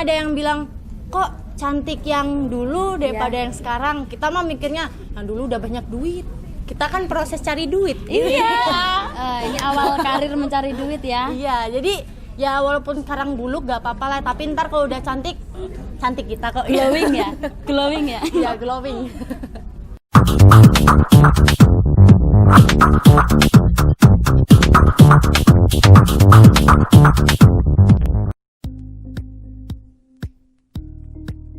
ada yang bilang kok cantik yang dulu daripada yang sekarang. Kita mah mikirnya yang dulu udah banyak duit. Kita kan proses cari duit. Iya. Ini awal karir mencari duit ya. Iya, jadi ya walaupun sekarang buluk gak apa-apa lah, tapi ntar kalau udah cantik kita kok. Glowing ya. Glowing ya. Iya, glowing.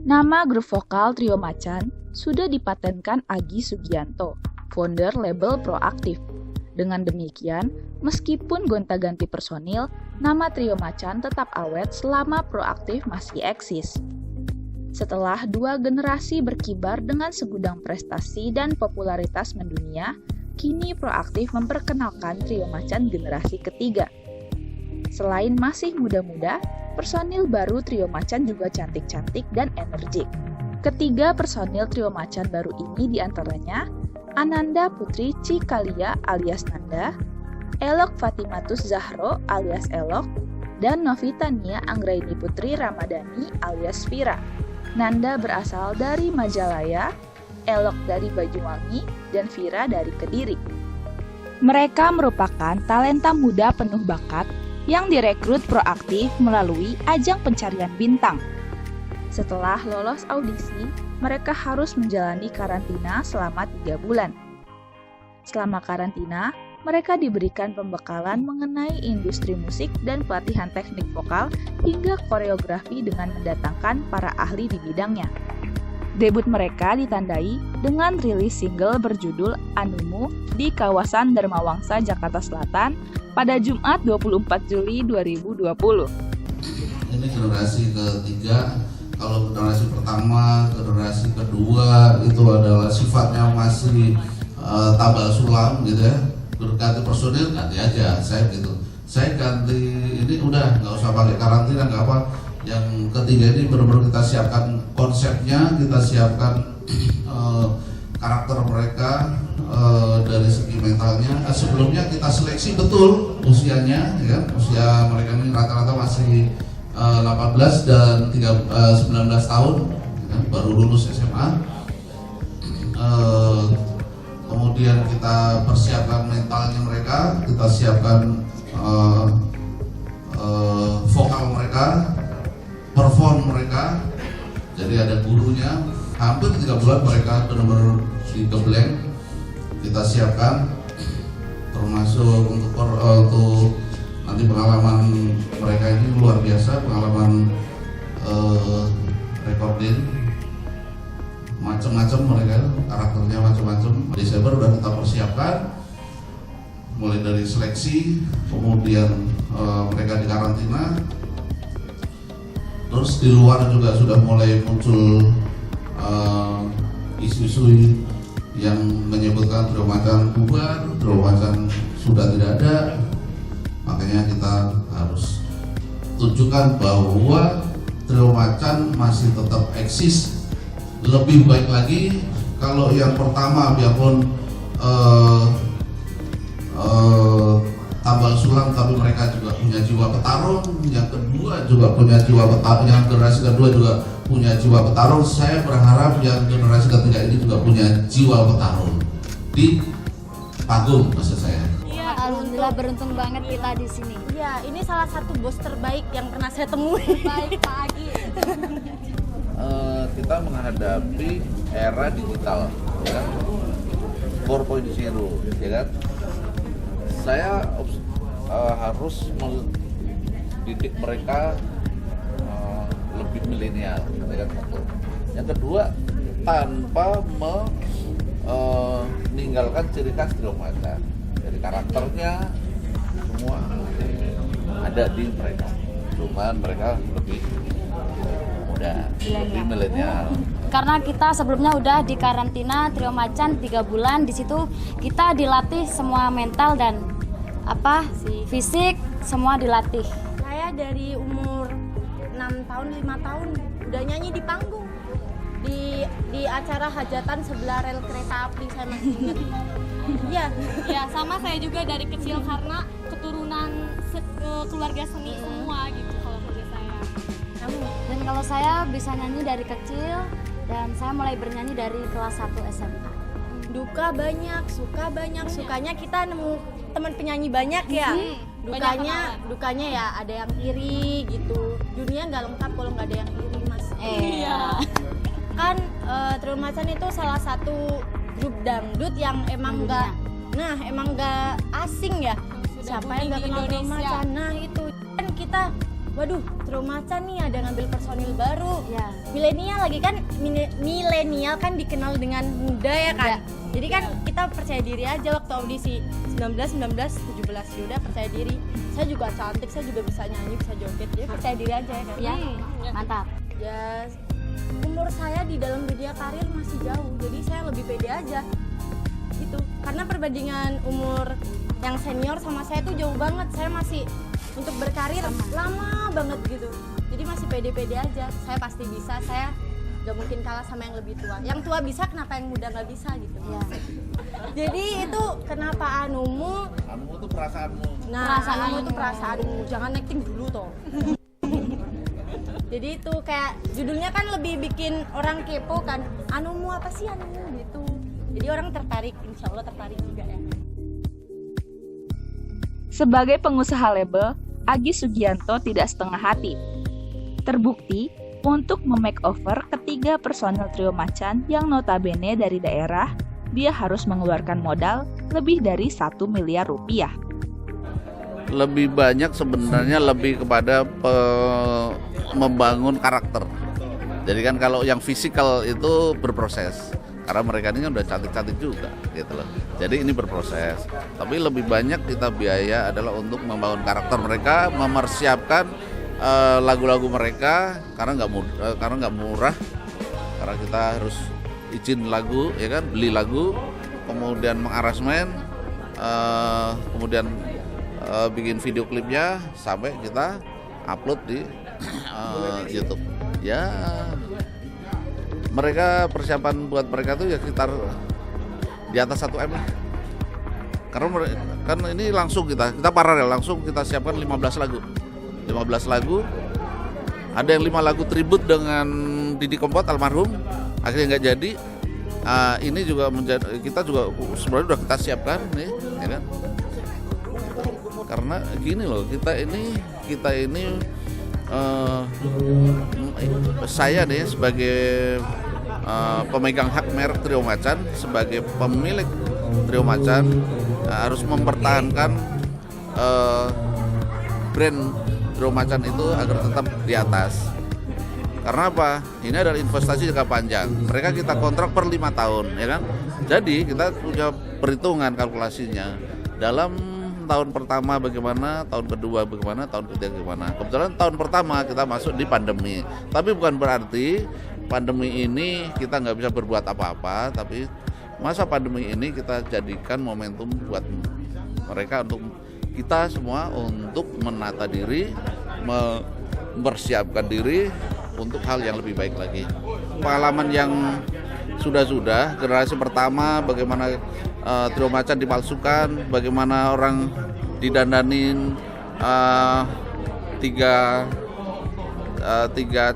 Nama grup vokal Trio Macan sudah dipatenkan Agi Sugianto, founder label Proaktif. Dengan demikian, meskipun gonta-ganti personil, nama Trio Macan tetap awet selama Proaktif masih eksis. Setelah 2 generasi berkibar dengan segudang prestasi dan popularitas mendunia, kini Proaktif memperkenalkan Trio Macan generasi ketiga. Selain masih muda-muda, personil baru Trio Macan juga cantik-cantik dan energik. Ketiga personil Trio Macan baru ini diantaranya Ananda Putri Cikalia alias Nanda, Elok Fatimatus Zahro alias Elok, dan Novita Nia Anggraini Putri Ramadhani alias Vira. Nanda berasal dari Majalaya, Elok dari Banyuwangi, dan Vira dari Kediri. Mereka merupakan talenta muda penuh bakat yang direkrut Proaktif melalui ajang pencarian bintang. Setelah lolos audisi, mereka harus menjalani karantina selama 3 bulan. Selama karantina, mereka diberikan pembekalan mengenai industri musik dan pelatihan teknik vokal hingga koreografi dengan mendatangkan para ahli di bidangnya. Debut mereka ditandai dengan rilis single berjudul Anumu di kawasan Dharmawangsa, Jakarta Selatan pada Jumat 24 Juli 2020. Ini generasi ketiga. Kalau generasi pertama, generasi kedua itu adalah sifatnya masih tabal sulam gitu ya. Berganti personil ganti aja, saya gitu. Saya ganti ini udah nggak usah pakai karantina nggak apa. Yang ketiga ini benar-benar kita siapkan konsepnya, kita siapkan karakter mereka dari segi mentalnya. Sebelumnya kita seleksi betul usianya, ya usia mereka ini rata-rata masih 18 dan 19 tahun, ya, baru lulus SMA. Kemudian kita persiapkan mentalnya mereka, kita siapkan vokal mereka, perform mereka. Jadi ada gurunya, hampir 3 bulan mereka benar-benar digebleng. Kita siapkan termasuk untuk nanti pengalaman mereka ini luar biasa, pengalaman recording macam-macam, mereka karakternya macam-macam. Desember udah kita persiapkan mulai dari seleksi, kemudian mereka di karantina. Terus di luar juga sudah mulai muncul isu-isu yang menyebutkan Trio Macan bubar, Trio Macan sudah tidak ada. Makanya kita harus tunjukkan bahwa Trio Macan masih tetap eksis. Lebih baik lagi kalau yang pertama biarpun tambal sulam tapi mereka juga punya jiwa petarung. Yang kedua juga punya jiwa petarung, yang generasi kedua juga punya jiwa petarung. Saya berharap yang generasi ketiga ini juga punya jiwa petarung di panggung, maksud saya. Iya, alhamdulillah beruntung banget kita di sini. Iya, ini salah satu bos terbaik yang pernah saya temui. Baik Pak Agi. Kita menghadapi era digital, ya kan? 4.0, ya kan? Saya harus mendidik mereka lebih milenial, ya kan? Yang kedua, tanpa meninggalkan ciri khas Trio Macan. Jadi karakternya semua ada di mereka, cuman mereka lebih muda, lebih milenial. Karena kita sebelumnya udah di karantina Trio Macan 3 bulan, di situ kita dilatih semua mental dan fisik semua dilatih. Saya dari umur 6 tahun, 5 tahun udah nyanyi di panggung. Di acara hajatan sebelah rel kereta api, saya masih ingat. Iya. Ya, sama saya juga dari kecil karena keturunan keluarga seni semua gitu kalau kerja saya. Kamu? Dan kalau saya bisa nyanyi dari kecil dan saya mulai bernyanyi dari kelas 1 SMA. Duka banyak, suka banyak. Sukanya kita nemu teman penyanyi banyak ya. Dukanya ya ada yang iri gitu. Dunia nggak lengkap kalau nggak ada yang iri, Mas. Iya. Kan Trio Macan itu salah satu grup dangdut yang emang nggak asing ya. Siapa yang nggak kenal Trio Macan? Nah itu kan kita, waduh, Trio Macan nih ada ngambil personil baru. Ya. Milenial lagi kan, milenial kan dikenal dengan muda ya kan. Ya. Jadi kan kita percaya diri aja waktu audisi 19, 17 yaudah percaya diri. Saya juga cantik, saya juga bisa nyanyi, bisa joget. Jadi percaya diri aja ya kan. Ya, mantap. Ya umur saya di dalam dunia karir masih jauh, jadi saya lebih pede aja gitu. Karena perbandingan umur yang senior sama saya tuh jauh banget. Saya masih untuk berkarir lama banget gitu. Jadi masih pede-pede aja. Saya pasti bisa, saya gak mungkin kalah sama yang lebih tua. Yang tua bisa, kenapa yang muda gak bisa gitu. Ya. Jadi itu kenapa Anumu itu perasaanmu. Nah, Anumu itu perasaanmu, jangan acting dulu toh. Jadi itu kayak judulnya kan lebih bikin orang kepo kan. Anumu apa sih Anumu gitu. Jadi orang tertarik, insya Allah tertarik juga ya. Sebagai pengusaha label, Agi Sugianto tidak setengah hati. Terbukti untuk memakeover ketiga personel Trio Macan yang notabene dari daerah, dia harus mengeluarkan modal lebih dari 1 miliar rupiah. Lebih banyak sebenarnya lebih kepada membangun karakter. Jadi kan kalau yang fisikal itu berproses, karena mereka ini udah cantik-cantik juga gitu loh. Jadi ini berproses. Tapi lebih banyak kita biaya adalah untuk membangun karakter mereka, mempersiapkan lagu-lagu mereka karena nggak murah. Karena kita harus izin lagu, ya kan, beli lagu, kemudian mengaransemen, kemudian bikin video klipnya sampai kita upload di YouTube. Ya, mereka persiapan buat mereka tuh ya sekitar di atas 1 M lah. Karena kan ini langsung kita paralel, langsung kita siapkan 15 lagu. 15 lagu. Ada yang 5 lagu tribute dengan Didi Kempot almarhum, akhirnya nggak jadi. Ini juga kita juga sebenarnya udah kita siapkan nih, ya kan? Karena gini loh, kita ini saya nih sebagai pemegang hak merek Trio Macan, sebagai pemilik Trio Macan harus mempertahankan brand Trio Macan itu agar tetap di atas. Karena apa? Ini adalah investasi jangka panjang. Mereka kita kontrak per 5 tahun, ya kan? Jadi kita punya perhitungan kalkulasinya. Dalam tahun pertama bagaimana, tahun kedua bagaimana, tahun ketiga bagaimana. Kebetulan tahun pertama kita masuk di pandemi. Tapi bukan berarti pandemi ini kita nggak bisa berbuat apa-apa. Tapi masa pandemi ini kita jadikan momentum buat mereka, untuk kita semua untuk menata diri, mempersiapkan diri untuk hal yang lebih baik lagi. Pengalaman yang sudah generasi pertama, bagaimana Trio Macan dipalsukan, bagaimana orang didandanin tiga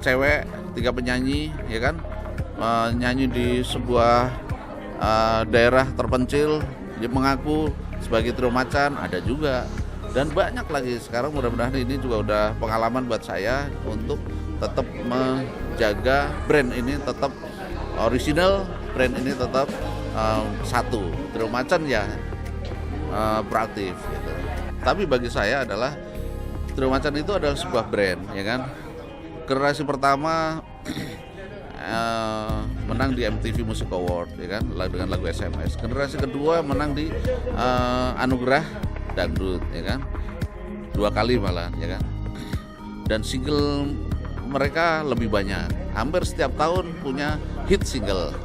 cewek, 3 penyanyi, ya kan, nyanyi di sebuah daerah terpencil, dia mengaku sebagai Trio Macan, ada juga. Dan banyak lagi. Sekarang mudah-mudahan ini juga udah pengalaman buat saya untuk tetap menjaga brand ini tetap original, brand ini tetap satu. Trio Macan ya proaktif gitu. Tapi bagi saya adalah Trio Macan itu adalah sebuah brand, ya kan. Generasi pertama menang di MTV Music Award, ya kan, dengan lagu SMS. Generasi kedua menang di Anugerah Dangdut, ya kan, 2 kali malah, ya kan. Dan single mereka lebih banyak, hampir setiap tahun punya hit single.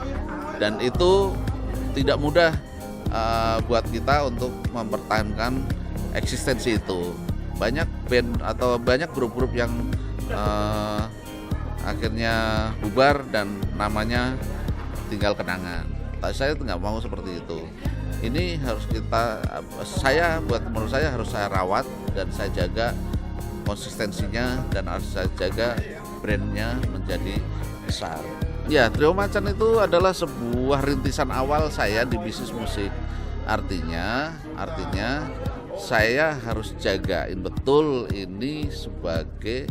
Dan itu tidak mudah buat kita untuk mempertahankan eksistensi itu. Banyak band atau banyak grup-grup yang akhirnya bubar dan namanya tinggal kenangan. Saya nggak mau seperti itu. Ini harus menurut saya harus saya rawat dan saya jaga konsistensinya, dan harus saya jaga brandnya menjadi besar. Ya, Trio Macan itu adalah sebuah rintisan awal saya di bisnis musik. Artinya saya harus jagain betul ini sebagai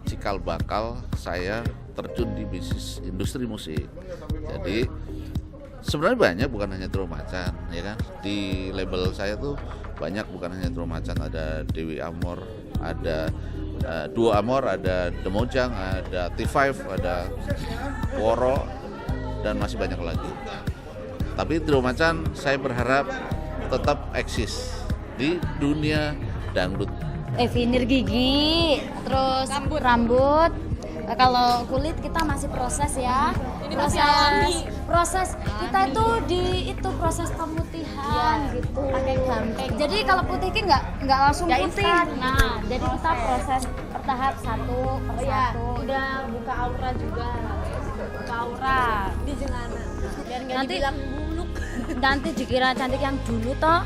cikal bakal saya terjun di bisnis industri musik. Jadi sebenarnya banyak, bukan hanya Trio Macan, ya kan? Di label saya tuh banyak, bukan hanya Trio Macan, ada Dewi Amor, ada Duo Amor, ada Demojang, ada T5, ada Woro, dan masih banyak lagi. Tapi Trio Macan saya berharap tetap eksis di dunia dangdut. Finir gigi, terus rambut. Kalau kulit kita masih proses ya. Ini masih alami. Proses kita itu proses pemutihan gitu. Pakai gampang. Jadi kalau putih ki nggak langsung Ya, putih. instan. Nah, jadi kita proses bertahap satu Oh ya, persatu. udah buka aura juga. Buka aura. Di jalanan. Biar nggak Nanti- dibilang buluk. Nanti dikira cantik yang dulu toh.